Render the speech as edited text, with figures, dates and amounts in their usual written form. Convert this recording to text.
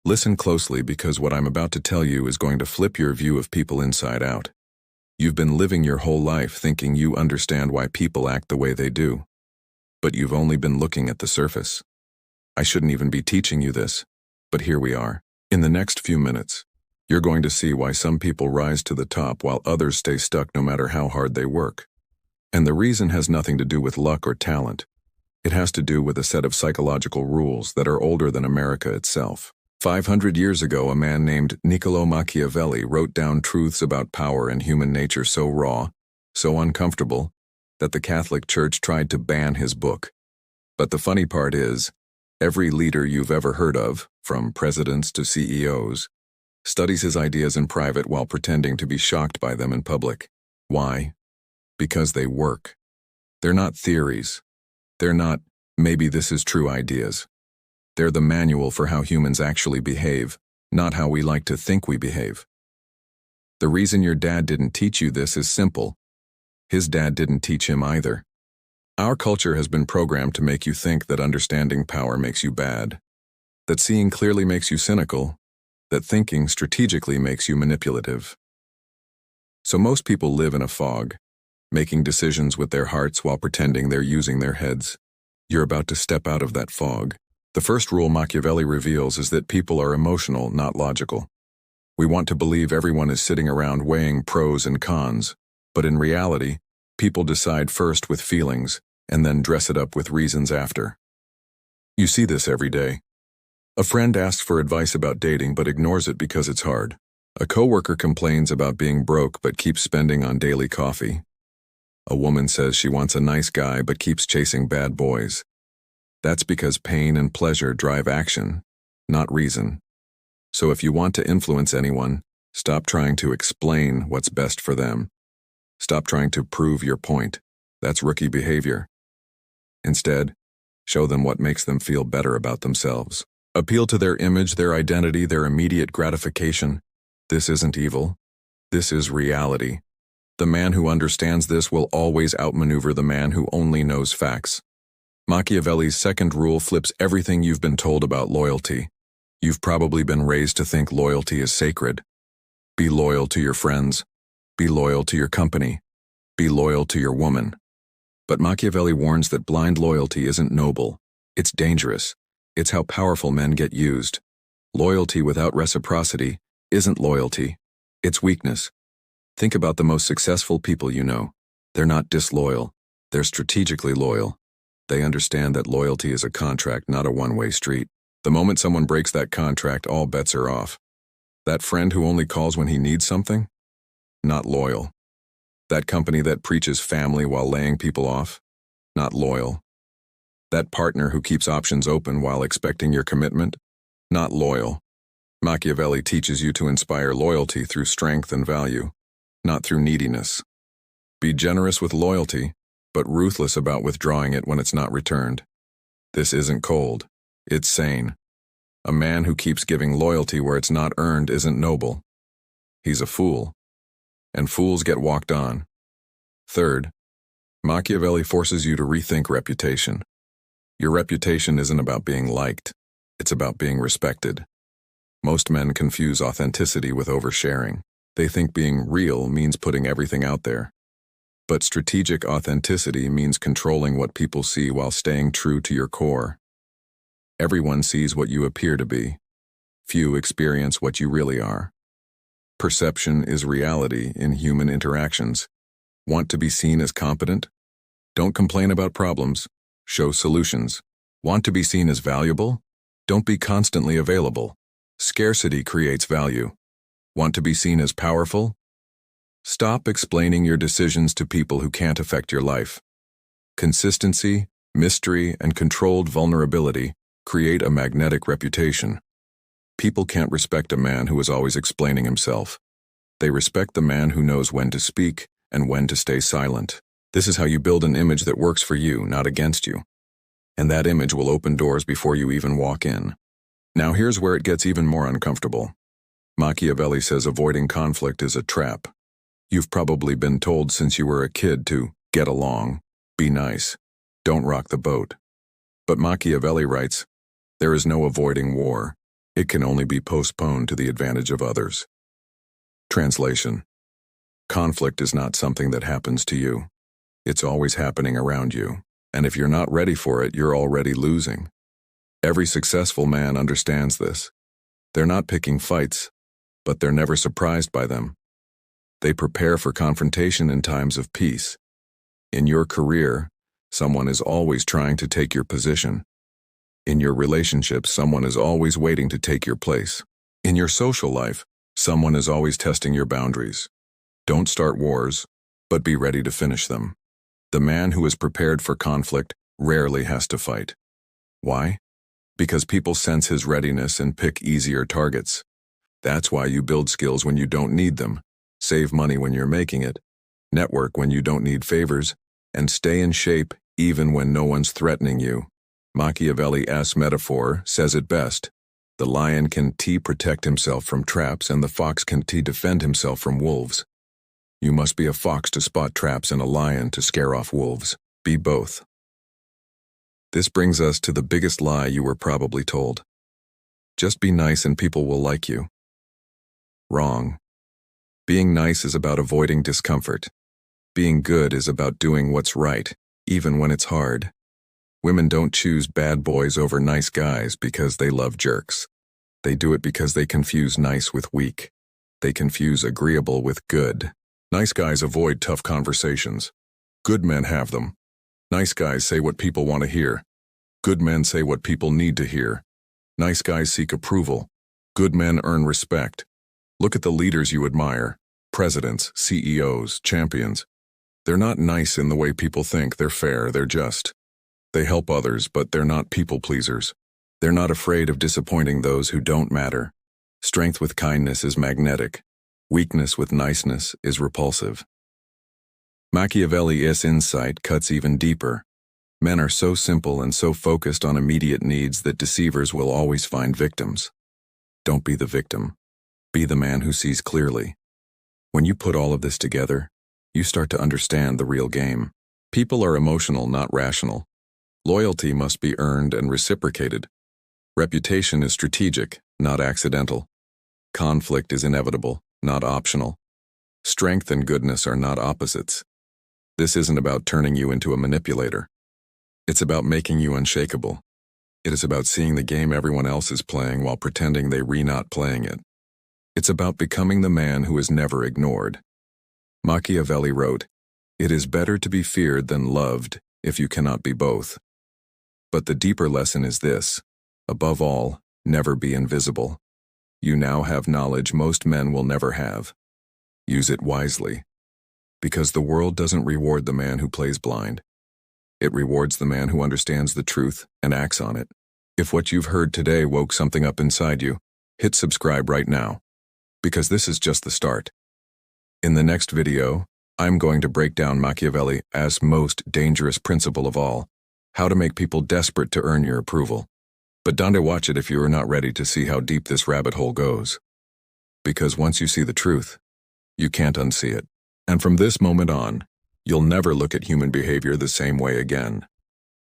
Listen closely because what I'm about to tell you is going to flip your view of people inside out. You've been living your whole life thinking you understand why people act the way they do. But you've only been looking at the surface. I shouldn't even be teaching you this, but here we are. In the next few minutes, you're going to see why some people rise to the top while others stay stuck no matter how hard they work. And the reason has nothing to do with luck or talent. It has to do with a set of psychological rules that are older than America itself. 500 years ago, a man named Niccolò Machiavelli wrote down truths about power and human nature so raw, so uncomfortable, that the Catholic Church tried to ban his book. But the funny part is, every leader you've ever heard of, from presidents to CEOs, studies his ideas in private while pretending to be shocked by them in public. Why? Because they work. They're not theories. They're not, maybe this is true ideas. They're the manual for how humans actually behave, not how we like to think we behave. The reason your dad didn't teach you this is simple. His dad didn't teach him either. Our culture has been programmed to make you think that understanding power makes you bad, that seeing clearly makes you cynical, that thinking strategically makes you manipulative. So most people live in a fog, making decisions with their hearts while pretending they're using their heads. You're about to step out of that fog. The first rule Machiavelli reveals is that people are emotional, not logical. We want to believe everyone is sitting around weighing pros and cons, but in reality, people decide first with feelings and then dress it up with reasons after. You see this every day. A friend asks for advice about dating but ignores it because it's hard. A coworker complains about being broke but keeps spending on daily coffee. A woman says she wants a nice guy but keeps chasing bad boys. That's because pain and pleasure drive action, not reason. So if you want to influence anyone, stop trying to explain what's best for them. Stop trying to prove your point. That's rookie behavior. Instead, show them what makes them feel better about themselves. Appeal to their image, their identity, their immediate gratification. This isn't evil. This is reality. The man who understands this will always outmaneuver the man who only knows facts. Machiavelli's second rule flips everything you've been told about loyalty. You've probably been raised to think loyalty is sacred. Be loyal to your friends. Be loyal to your company. Be loyal to your woman. But Machiavelli warns that blind loyalty isn't noble. It's dangerous. It's how powerful men get used. Loyalty without reciprocity isn't loyalty. It's weakness. Think about the most successful people you know. They're not disloyal. They're strategically loyal. They understand that loyalty is a contract, not a one-way street. The moment someone breaks that contract, all bets are off. That friend who only calls when he needs something? Not loyal. That company that preaches family while laying people off? Not loyal. That partner who keeps options open while expecting your commitment? Not loyal. Machiavelli teaches you to inspire loyalty through strength and value, not through neediness. Be generous with loyalty, but ruthless about withdrawing it when it's not returned. This isn't cold. It's sane. A man who keeps giving loyalty where it's not earned isn't noble. He's a fool. And fools get walked on. Third, Machiavelli forces you to rethink reputation. Your reputation isn't about being liked. It's about being respected. Most men confuse authenticity with oversharing. They think being real means putting everything out there. But strategic authenticity means controlling what people see while staying true to your core. Everyone sees what you appear to be. Few experience what you really are. Perception is reality in human interactions. Want to be seen as competent? Don't complain about problems. Show solutions. Want to be seen as valuable? Don't be constantly available. Scarcity creates value. Want to be seen as powerful? Stop explaining your decisions to people who can't affect your life. Consistency, mystery, and controlled vulnerability create a magnetic reputation. People can't respect a man who is always explaining himself. They respect the man who knows when to speak and when to stay silent. This is how you build an image that works for you, not against you. And that image will open doors before you even walk in. Now here's where it gets even more uncomfortable. Machiavelli says avoiding conflict is a trap. You've probably been told since you were a kid to get along, be nice, don't rock the boat. But Machiavelli writes, there is no avoiding war. It can only be postponed to the advantage of others. Translation: conflict is not something that happens to you. It's always happening around you, and if you're not ready for it, you're already losing. Every successful man understands this. They're not picking fights, but they're never surprised by them. They prepare for confrontation in times of peace. In your career, someone is always trying to take your position. In your relationships, someone is always waiting to take your place. In your social life, someone is always testing your boundaries. Don't start wars, but be ready to finish them. The man who is prepared for conflict rarely has to fight. Why? Because people sense his readiness and pick easier targets. That's why you build skills when you don't need them, save money when you're making it, network when you don't need favors, and stay in shape even when no one's threatening you. Machiavelli's metaphor says it best. The lion can protect himself from traps, and the fox can defend himself from wolves. You must be a fox to spot traps and a lion to scare off wolves. Be both. This brings us to the biggest lie you were probably told. Just be nice and people will like you. Wrong. Being nice is about avoiding discomfort. Being good is about doing what's right, even when it's hard. Women don't choose bad boys over nice guys because they love jerks. They do it because they confuse nice with weak. They confuse agreeable with good. Nice guys avoid tough conversations. Good men have them. Nice guys say what people want to hear. Good men say what people need to hear. Nice guys seek approval. Good men earn respect. Look at the leaders you admire. Presidents, CEOs, champions. They're not nice in the way people think. They're fair, they're just. They help others, but they're not people pleasers. They're not afraid of disappointing those who don't matter. Strength with kindness is magnetic. Weakness with niceness is repulsive. Machiavelli's insight cuts even deeper. Men are so simple and so focused on immediate needs that deceivers will always find victims. Don't be the victim. Be the man who sees clearly. When you put all of this together, you start to understand the real game. People are emotional, not rational. Loyalty must be earned and reciprocated. Reputation is strategic, not accidental. Conflict is inevitable, not optional. Strength and goodness are not opposites. This isn't about turning you into a manipulator. It's about making you unshakable. It is about seeing the game everyone else is playing while pretending they're not playing it. It's about becoming the man who is never ignored. Machiavelli wrote, "It is better to be feared than loved if you cannot be both." But the deeper lesson is this: above all, never be invisible. You now have knowledge most men will never have. Use it wisely. Because the world doesn't reward the man who plays blind. It rewards the man who understands the truth and acts on it. If what you've heard today woke something up inside you, hit subscribe right now. Because this is just the start. In the next video, I'm going to break down Machiavelli's most dangerous principle of all, how to make people desperate to earn your approval. But don't watch it if you are not ready to see how deep this rabbit hole goes. Because once you see the truth, you can't unsee it. And from this moment on, you'll never look at human behavior the same way again.